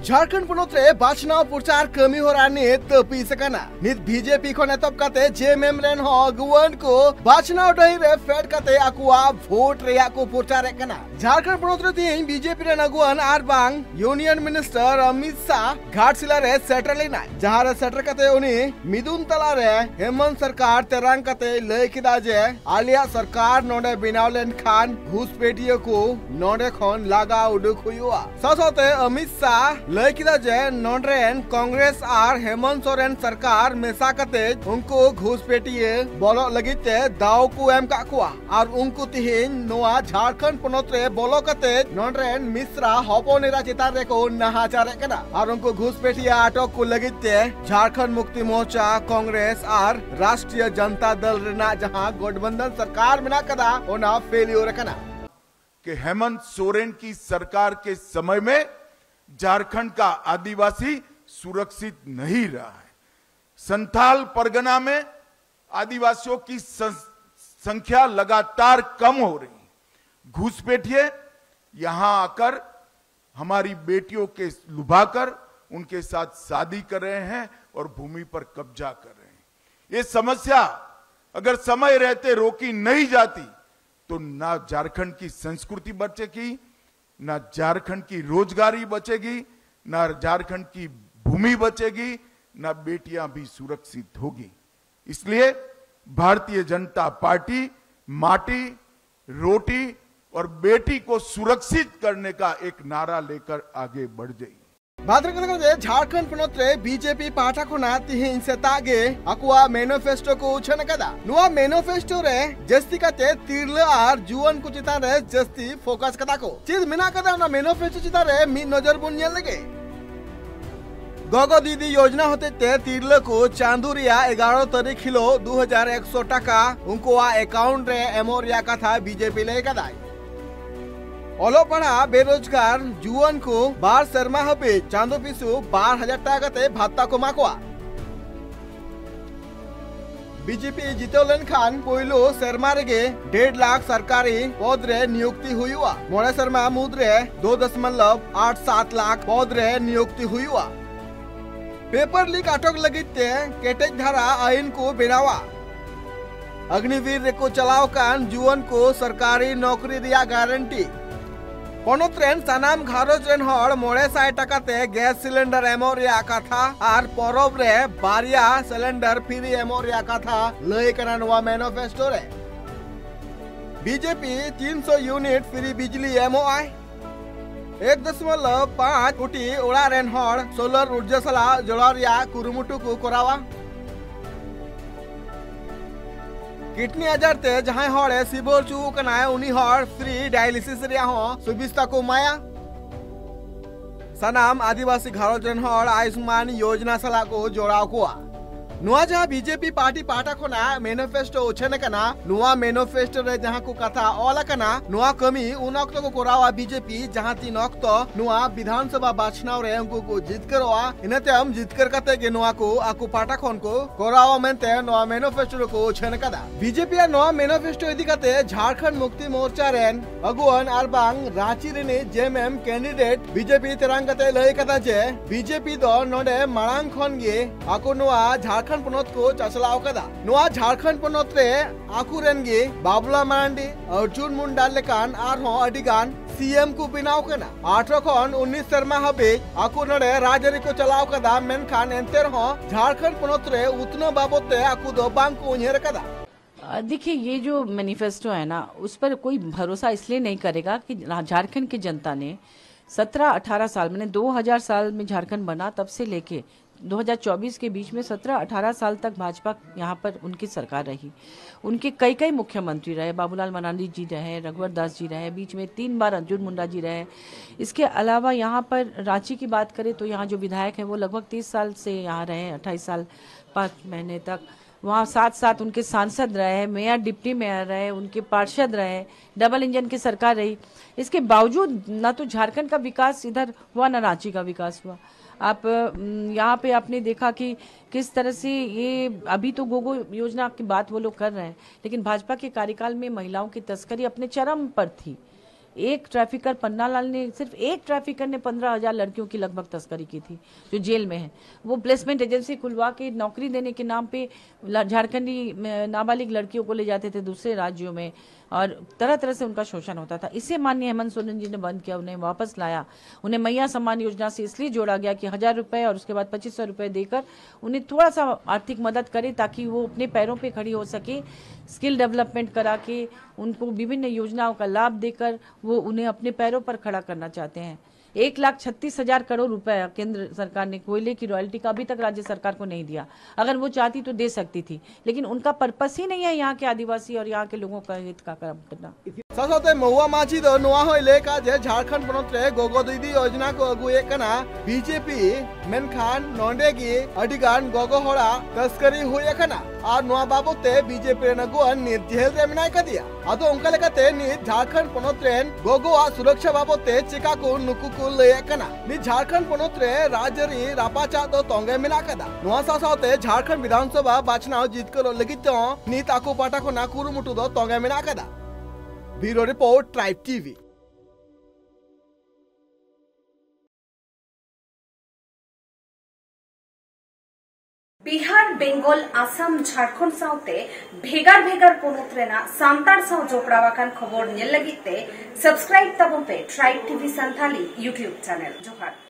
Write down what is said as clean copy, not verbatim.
झारखंड पनत रे बाछनाव प्रचार कमी हो रहा नित तपी सकना नित बीजेपी खन एतब कते जेएमएम रेन हो अगुवन को बाछनाव डही रे फेड कते अकुआ वोट रे को प्रचार कना झारखंड पनत रे तीन बीजेपी रेन अगुवन आर बांग यूनियन मिनिस्टर अमित शाह घाटशिला रे सेटर लेना जहां रे सेटर कते उनी मिदुन तला रे हेमंत सरकार तेरांग कते लय किदा जे आलिया सरकार नोडे बिनावलेन खान घुसपेटियो को नोडे खन लागा उडुक हुआ साथे अमित शाह लय किदा जे नोड्रेन कांग्रेस आर हेमंत सोरेन सरकार मेसा कते उनको घुसपेटिए बोलो लगिते दाव को एम काकुआ और उनको तिहिन नोआ झारखंड पनत रे बोलो कते नोड्रेन मिश्रा हपोनेरा चितान रे को नहाचारे कना और उनको घुसपेटिया अटक को लगिते झारखंड मुक्ति मोर्चा कांग्रेस आर राष्ट्रीय जनता दल रेना जहां गठबंधन सरकार में ना कदा ओना फेलियर कना कि हेमंत सोरेन की सरकार के समय में झारखंड का आदिवासी सुरक्षित नहीं रहा है। संथाल परगना में आदिवासियों की संख्या लगातार कम हो रही है। घुसपैठिए यहां आकर हमारी बेटियों के लुभाकर उनके साथ शादी कर रहे हैं और भूमि पर कब्जा कर रहे हैं। ये समस्या अगर समय रहते रोकी नहीं जाती तो ना झारखंड की संस्कृति बचेगी, ना झारखंड की रोजगारी बचेगी, ना झारखंड की भूमि बचेगी, ना बेटियां भी सुरक्षित होगी। इसलिए भारतीय जनता पार्टी माटी, रोटी और बेटी को सुरक्षित करने का एक नारा लेकर आगे बढ़ गई। झारखंड पनत रे बीजेपी पाठा खुना तिहिन सेतागे अकुआ मैनिफेस्टो को उछन कदा नुआ मैनिफेस्टो रे जस्ती कते तिरल आर जुवन को चिता रे जस्ती फोकस कदा को चीज मिना कदा ना मैनिफेस्टो चिता रे मी नजर बुन नेल लगे गगो दीदी योजना होते ते तिरल को चांदुरिया 11 तारीख हिलो 2100 टाका उनको अकाउंट रे एमोरिया कथा बीजेपी ले कदा ओलो पढ़ा बेरोजगार जुवन को 12 शर्मा हबे चांदो पिसु 12,000 टाका ते भात्ता को माकुआ बीजेपी जितेलन खान पोइलो शर्मा रेगे 1.5 लाख सरकारी पद रे नियुक्ति हुआ मोड़े शर्मा मुद्रे 2.87 लाख पद रे नियुक्ति हुआ पेपर लीक अटक लगिते केटेज धारा आइन को बेनावा अग्निवीर रे को चलाव कान जुवन को सरकारी नौकरी दिया गारंटी पनोत्रेन सानाम घारोज रेन हर 900 टाका ते गैस सिलेंडर एमोरिया कथा आर परब रे बारिया सिलेंडर फ्री एमोरिया कथा लय कना नवा मैनिफेस्टो रे बीजेपी 300 यूनिट फ्री बिजली एमओआई 1.5 कोटी ओड़ा रेन हर सोलर ऊर्जा सला जोड़ारिया कुरुमुटु को करावा किडनी आजार ते जहां हड़े सिबोर चू कना उनी हर फ्री डायलिसिस रिया हो सुविस्ता को माया सनाम आदिवासी घारोज रेन हर आयुष्मान योजना सला को जोड़ाव कुआ नुआ जहां बीजेपी पार्टी पाटा खोना मैनिफेस्टो उछने कना नुआ मैनिफेस्टो रे जहां को कथा ओला कना नुआ कमी उन वक्त को कोरावा बीजेपी जहां 3 वक्त नुआ विधानसभा बाछनाव रे उनको को जीत करवा इनते हम जीत कर कते के नुआ को आकु पाटा खोन को कोरावा मेंते नुआ मैनिफेस्टो को उछने कदा बीजेपी या नुआ मैनिफेस्टो इदी कते झारखंड मुक्ति मोर्चा रेन अगुवन आरबांग रांची रेने जेएमएम कैंडिडेट बीजेपी तेरांगते लय कदा जे बीजेपी दो नोडे मांग खोन गे आकु नुआ झारखंड पनत को चचलाव कदा नुआ झारखंड पनत रे आकुरेन गे बाबुला मांडी अर्जुन मुंडा लेकान आर हो अडिगान सीएम को बिनाव कना 18 खन 19 शर्मा हबे आकु नडे राजरी को चलाव कदा मेन खान एंतेर हो झारखंड पनत रे उतना बाबते आकु दो बांग को उन्हेर कदा देखिए ये जो मैनिफेस्टो है ना उस पर कोई भरोसा इसलिए नहीं करेगा कि झारखंड की जनता ने 17-18 साल मैंने 2000 साल में झारखंड बना तब से लेके 2024 के बीच में 17-18 साल तक भाजपा यहाँ पर उनकी सरकार रही। उनके कई मुख्यमंत्री रहे, बाबूलाल मरांडी जी रहे, रघुवर दास जी रहे, बीच में 3 बार अर्जुन मुंडा जी रहे। इसके अलावा यहाँ पर रांची की बात करें तो यहाँ जो विधायक हैं वो लगभग 30 साल से यहाँ रहे, 28 साल 5 महीने तक वहाँ साथ उनके सांसद रहे, मेयर डिप्टी मेयर रहे, उनके पार्षद रहे, डबल इंजन की सरकार रही। इसके बावजूद ना तो झारखंड का विकास इधर हुआ ना रांची का विकास हुआ। आप यहाँ पे आपने देखा कि किस तरह से ये अभी तो गोगो योजना की बात वो लोग कर रहे हैं, लेकिन भाजपा के कार्यकाल में महिलाओं की तस्करी अपने चरम पर थी। एक ट्रैफिकर पन्नालाल ने, सिर्फ एक ट्रैफिकर ने 15,000 लड़कियों की लगभग तस्करी की थी जो जेल में है। वो प्लेसमेंट एजेंसी खुलवा के नौकरी देने के नाम पे झारखंडी नाबालिग लड़कियों को ले जाते थे दूसरे राज्यों में और तरह तरह से उनका शोषण होता था। इसे माननीय हेमंत सोरेन जी ने बंद किया, उन्हें वापस लाया। उन्हें मैया सम्मान योजना से इसलिए जोड़ा गया कि 1,000 रुपए और उसके बाद 2,500 रुपए देकर उन्हें थोड़ा सा आर्थिक मदद करे ताकि वो अपने पैरों पे खड़ी हो सके। स्किल डेवलपमेंट करा के उनको विभिन्न योजनाओं का लाभ देकर वो उन्हें अपने पैरों पर खड़ा करना चाहते हैं। 1,36,000 करोड़ रुपए केंद्र सरकार ने कोयले की रॉयल्टी का अभी तक राज्य सरकार को नहीं दिया। अगर वो चाहती तो दे सकती थी, लेकिन उनका पर्पस ही नहीं है यहाँ के आदिवासी और यहाँ के लोगों का हित का काम करना। साथे महुआ माची दो नोआ होइले का जे झारखंड बनत रे गोगो दीदी योजना को अगुए कना बीजेपी मेनखान नोंडेगी अडिगान गोगो होड़ा तस्करी हुए कना और नोआ बाबते बीजेपी नगुअन नित जेल रे मिनाय का दिया आदो उनका लेकाते नित झारखंड बनत रे गोगो आ सुरक्षा बाबते चिका को नुकु को ले कना नित झारखंड बनत रे राजरी रापाचा दो तोंगे मिना कदा नोआ साथे झारखंड विधानसभा बाचनाव जीत को लगित नित आको पाटा को ना कुरुमुटु दो तोंगे मिना कदा। Bureau report tribe TV. Bihar Bengal Assam Jharkhand साउते भेगार भेगार पोनोत रेना सांतार साउ जोपड़ावाकान खबर नेल लगिते सब्सक्राइब तबन पे tribe TV Santali YouTube channel जोहार।